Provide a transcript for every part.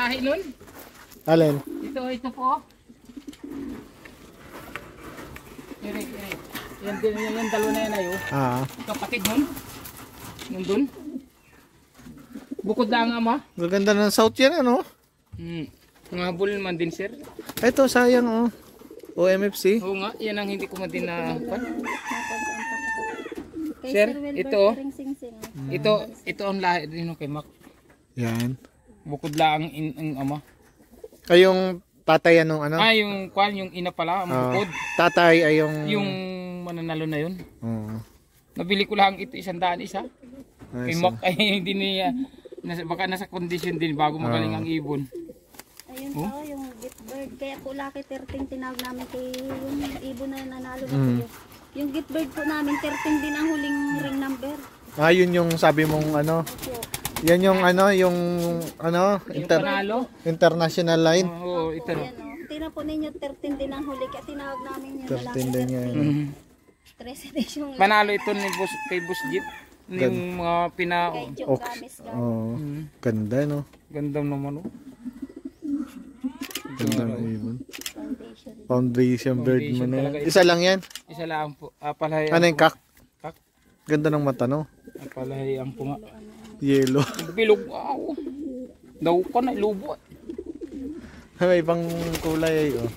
lahi nun. Alin? Ito po. Ere. Yan din yung dalawa na yan ayo. Kapatid nun. Nandun. Bukod lang ama. Maganda ng south yan ano? Ngabol man din sir. Ito sayang oh. OMFC. Oo nga, yan ang hindi ko man din na sir, ito oh. Ito ang lahi din kay Mac. Yan. Bukod lang ang ama. Yung tatay anong ano? Yung kwan, yung ina pala, ang bukod. Tatay ay yung mananalo na yun. Oo. Nabili ko lang ito 100 isa. Kay Mac ay hindi niya baka nasa condition din bago magaling ang ibon. Ayun po, yung gitbird. Kaya po Lucky 13 tinawag namin kay yung ibon na nanalo na po. Yung gitbird po namin 13 din ang huling ring number. Yun yung sabi mong ano. Yan yung ano, yung ano, international line. Oo, ito. Tina po ninyo 13 din ang huli kaya tinawag namin yung 13 din yan. 13 din yung panalo ito ni boss kay Boss Jeep. Yung mga ganda no. Ganda naman oh. Ganda ng ibon. Foundation bird mo na. Isa lang yan? Isa lang po. Palahay. Ano yung kak? Ganda ng mata no. Palahay ang punga. Yellow. Bilog. Wow. Daw ka na lubo. May ibang kulay oh.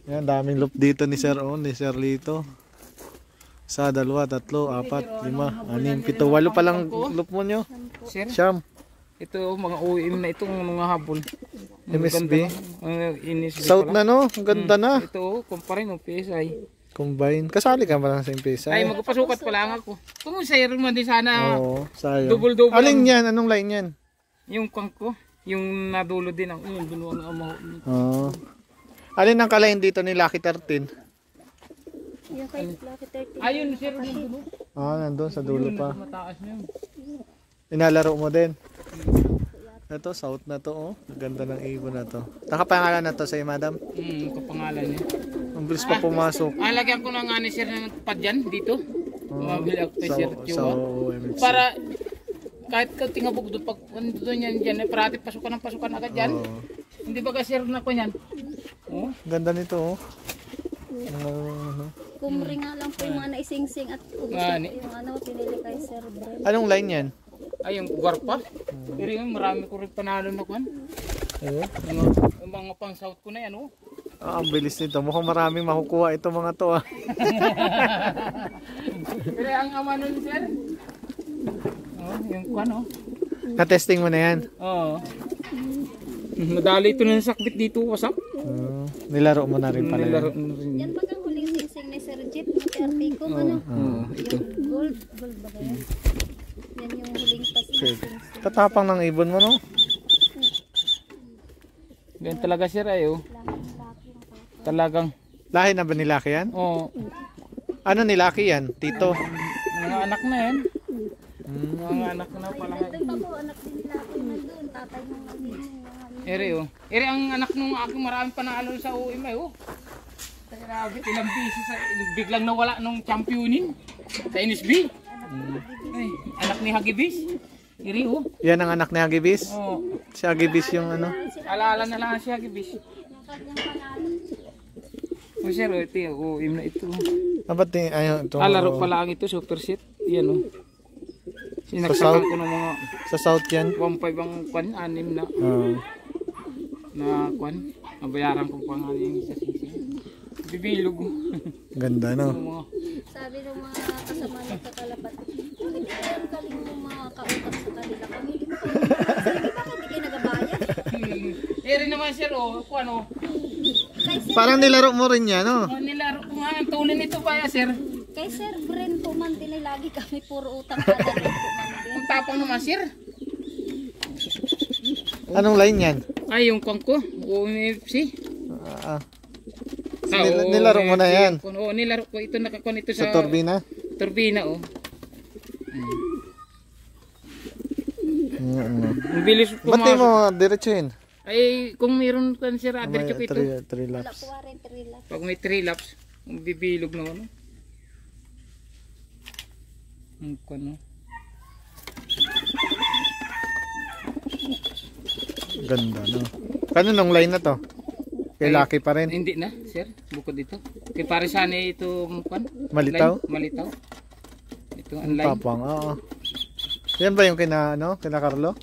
Yan, daming loop dito ni Sir ni Sir Lito. 1, 2, 3, 4, 5, 6, 7, 8 pa lang loop mo nyo. Siyam. Ito mga OEM na itong mga habol. MSB. South na no, ang ganda na. Ito, kumpare no, PSI. Combine. Kasali ka ba lang sa PSI? Ay, magpasukat pa lang ako. Kung sa'yo man din sana. Oo, sayang. Double. Alin yan? Anong line yan? Yung ko. Yung nadulo din ang dulo ng amaw. Oo. Alin ang kalahin dito ni Lucky 13? yung kay Lucky 13. Ayun, sir, yung dulo. Nandun sa dulo pa. Mataas na yun. Inalaro mo din. Ito, south na to oh. Ganda ng ibon na to. Nakapangalan na to sa'yo, madam? Kapangalan niya. Ang bilis pa pumasok. Lagyan ko na nga ni sir ng padyan dito. Mabili ako kay sir Chua. MFC. Para kahit ka tingabog doon pag doon yan dyan, parati pasukan agad dyan. Hindi ba ka sir na ko yan? Ganda nito oh. Kumri nga lang po yung mga naising-sing at gusto yung ano pinili kay Sir Brent. Anong line yan? Ay, yung guwarpa. Pero yun, marami ko rin panalo na kwan. Oo. Yung mga pang south ko na yan, oh. Ang bilis nito. Mukhang maraming makukuha ito mga to ah. Pero ang ama nun, sir. Yung kwan, oh. Na-testing mo na yan? Oo. Nadali ito ng sakbit dito, wasak. Nilaro mo na rin pala Nilaro yan. na rin. Yan ba ang huling sing ni Sir Jeep? Articom ano? Ito. Gold ba yan? Yan yung huling pasing. Tatapang ng ibon mo no? Ganyan talaga sir ay oh. Talagang. Lahi na ba ni Lucky yan? Oo. Ano ni Lucky yan? Tito? Mga anak na yan. Mga anak na pala. Ito pa po, anak din nila ako nandun. Tatay nung Ere oh. Ere ang anak nung aking maraming panalo sa OM ay oh. Grabe, ilang beses biglang nawala nung championin sa NSB. Ay, anak ni Hagibis. Ere oh. Yan ang anak ni Hagibis? Oo. Si Hagibis yung ano? Alaala na lang si Hagibis. Oh sir, ito yung OM na ito. Ba't ayun ito? Laro pala ang ito, super set. Yan oh. Sinaksakan ko ng mga sa south yan? 1.5 ang kwan, 6 na. Na kwan, nabayaran ko pa nga yung isa sisi. Bibilog. Ganda no? sabi ng mga kasama ng kakalapat, hindi kayo galing ng mga kautang sa kanila. Kami hindi mo kayo bakit hindi kayo nagabayad? Rin naman sir, oh, kung ano. Parang nilaro mo rin yan, no? Nilaro ko nga, ang tunin nito pa sir. Kay Sir Brent po man din lagi kami puro utang kada rin po man din. Ang tapang naman sir. Anong line yan? Ay, yung kwan ko, OMFC. Nilaro mo na yan? Oo, nilaro ko. Ito nakakon ito sa turbina? Turbina, oh. Ang bilis pumasok. Ba't di mo diretsuhin? Ay, kung mayroon kan sir, diretso ko ito. 3 laps. Pag may 3 laps, bibilog na ano. Ang kwan, oh. Ganda, no? Kanong line na to? Kay Lucky pa rin. Hindi na, sir. Bukod dito. Kay pare sana itong kwan. Malitaw? Line, malitaw. Ito ang line. Tapang, oo. Yan ba yung kina Carlo?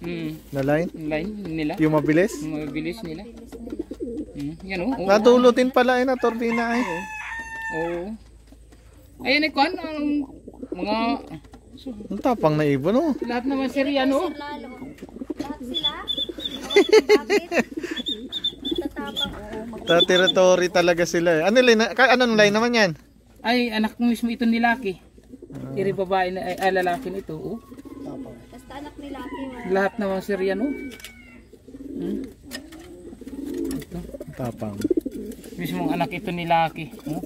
Na line? Line nila. Yung mabilis? Yung mabilis nila. Yan o. Nadulutin pala na turbina eh. Oo. Ayan eh kwan. Mga... Ang tapang na ibon, no? Lahat naman sir yan o. Lalo. Lahat sila. Bakit? Tatapang. Sa territory talaga sila eh. Ano line? Anong line naman yan? Ay, anak ko mismo ito ni Lucky. Iri babae na, ay lalaki nito. Oh. Basta anak ni Lucky. Lahat naman sir yan o. Ito. Tapang. Mismong anak ito ni Lucky. Oh.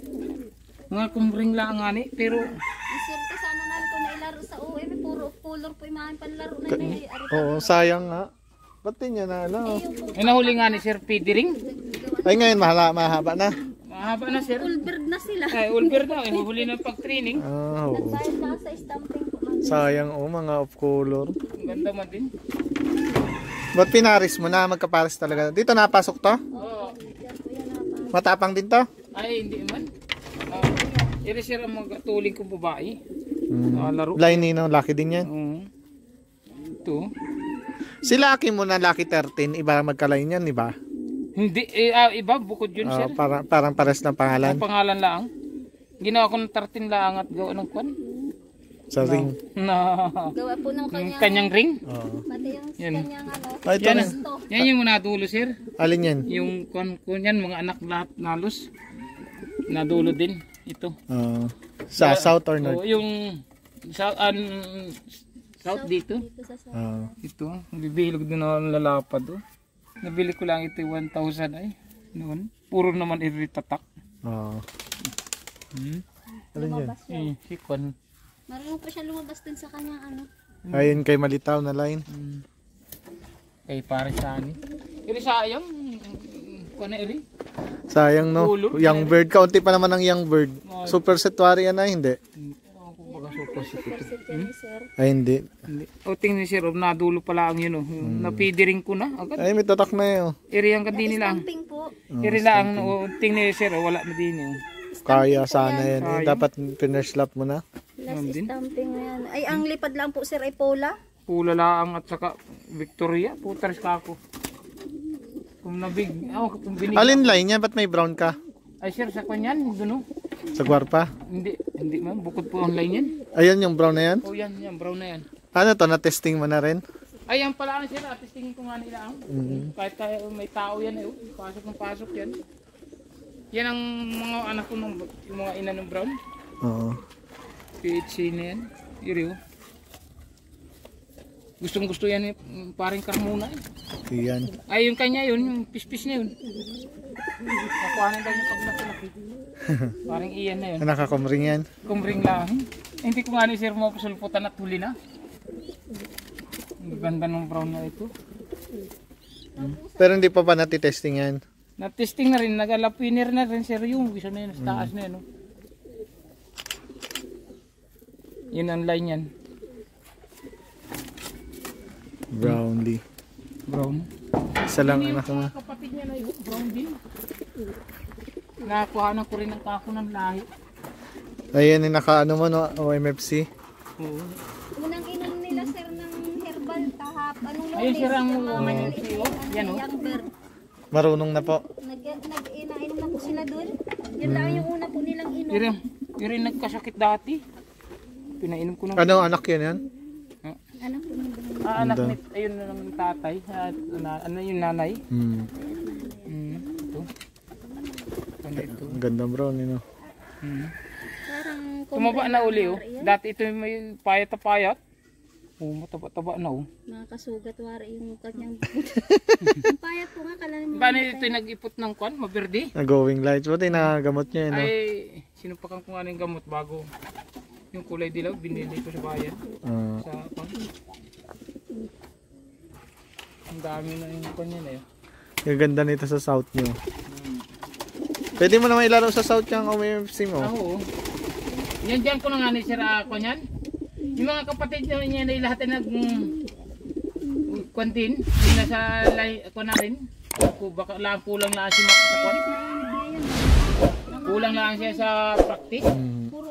Mga kumring lang nga ni, pero... Ang swerte sana namin kung nailaro sa UM. Puro color po yung mga panlaro na yun. Oo, sayang nga. Ba't din yan na ano? Ay, nahuli nga ni Sir Pidering. Ay ngayon mahaba na. Mahaba na sir. Ulbird na sila. Ay, Ulber daw. Ay, mahuli ng pag-training. Ah, oo. Nagbayad na sa stamping po. Sayang mga off color. Ang ganda man din. Ba't pinaris mo na magkapares talaga? Dito napasok to? Oo. Matapang din to? Ay, hindi man. Iri sir ang magatuling kong babae. Laro. Line nino, Lucky din yan. Ito. Si Lucky mo na Lucky 13, iba magka-line yan, iba? Hindi, iba, bukod yun sir. Parang pares ng pangalan. Ang pangalan lang. Ginawa ko ng 13 lang at gawa ng kwan. Sa ring. Gawa po ng Kanyang ring. Oo. Pati yung Yan. kanyang ano. Ay, ito Yan, na. yan yung nadulo sir. Alin yan? Yung kwan yan, mga anak lahat nalos. Nadulo din. Ito. Sa south or north? Oo, yung south, south dito. Dito sa sa. Ito, bibilog din ako ng lalapad. Oh. Nabili ko lang ito 1,000 ay. Noon. Puro naman iritatak. Oo. Alin yan? Sikon. Marunong pa siya lumabas dun sa kanyang ano. Ayun kay Malitaw na line. Kay pare sa akin. Iri sayang. Kuha na iri. Sayang no. Ulo. Young bird. Kaunti pa naman ang young bird. Super setwari yan ay hindi. Ako baga super sikit. Sir. Ay hindi. O tingnan sir, nadulo pala ang yun. Oh. Napidiring ko na agad. Ay may tatak na yun. Iri ang kadini lang. Stamping po. Iri lang. Tingnan sir, wala na din yun. Kaya sana yan. Eh, dapat finish lap mo na. Last stamping na yan. Ay, ang lipad lang po sir ay Pola. Pula lang at saka Victoria. Putars ka ako. Kung kung binig. Alin line yan? Ba't may brown ka? Ay sir, sa kanyan, doon. Sa Guarpa? Hindi ma'am, bukod po online yan. Ayun yung brown na yan? Oh yan, brown na yan. Ano to? Na-testing mo na rin? Ay, yan pala sir, testingin ko nga nila. Kahit tayo, may tao yan pasok ng pasok yan. Yan ang mga anak ko, yung mga ina ng brown. Oo. PHC na yan. Iriyo. Gustong gusto yan paring Carmona Yan. Ay, yung kanya yun, yung pispis na yun. Nakuhanan daw yung paglaki-laki. Paring iyan na yun. Nakakumring yan. Kumring lang. Hindi ko nga ni sir mo pasulputan at huli na. Ang ganda ng brown na ito. Pero hindi pa natitesting yan. Na-testing na rin, nag-alapiner na rin sir yung isa na yun, sa taas na yun. Yun ang line yan. Brownly. Brown. Isa lang anak mo. Yung kapatid niya na yun, brown din. Nakakuhanan ko rin ang kako ng lahi. Ayan yung nakaano mo no, OMFC. Oo. Unang inom nila sir ng herbal anong Ayun sir ang lunes. yan o. Young bird. Marunong na po. Nag-inainom na po sila dun. Yun lang yung una po nilang inom. Yun nagkasakit dati. Pinainom ko ng... Ano anak yun yan? Ano po nilang anak ni, ayun na ng tatay. Ano yung nanay? Ito. Ano ito? Ang ganda brown yun. Parang Tumaba na uli oh. Dati ito may payat na payat. Oh, mataba-taba na oh. nakakasugat wari yung kanyang ang payat po nga kalalim. Paano ito yung nag-ipot ng kwan? Maberde? Going lights. Buti nakagamot niya yun. No? Ay, sinupakan ko nga ng gamot bago. Yung kulay dilaw, binili ko sa bayan. Sa kwan. Ang dami na yung kwan yan eh. Yung ganda nito sa south nyo. Pwede mo naman ilaro sa south yung OMFC mo. Oo. Yan dyan ko na nga ni Sir kwan yan. Yung mga kapatid niya na lahat ay kwantin, hindi na sa ako na rin. Baka lang kulang lang si Mac sa kwan. Kulang lang siya sa practice. Puro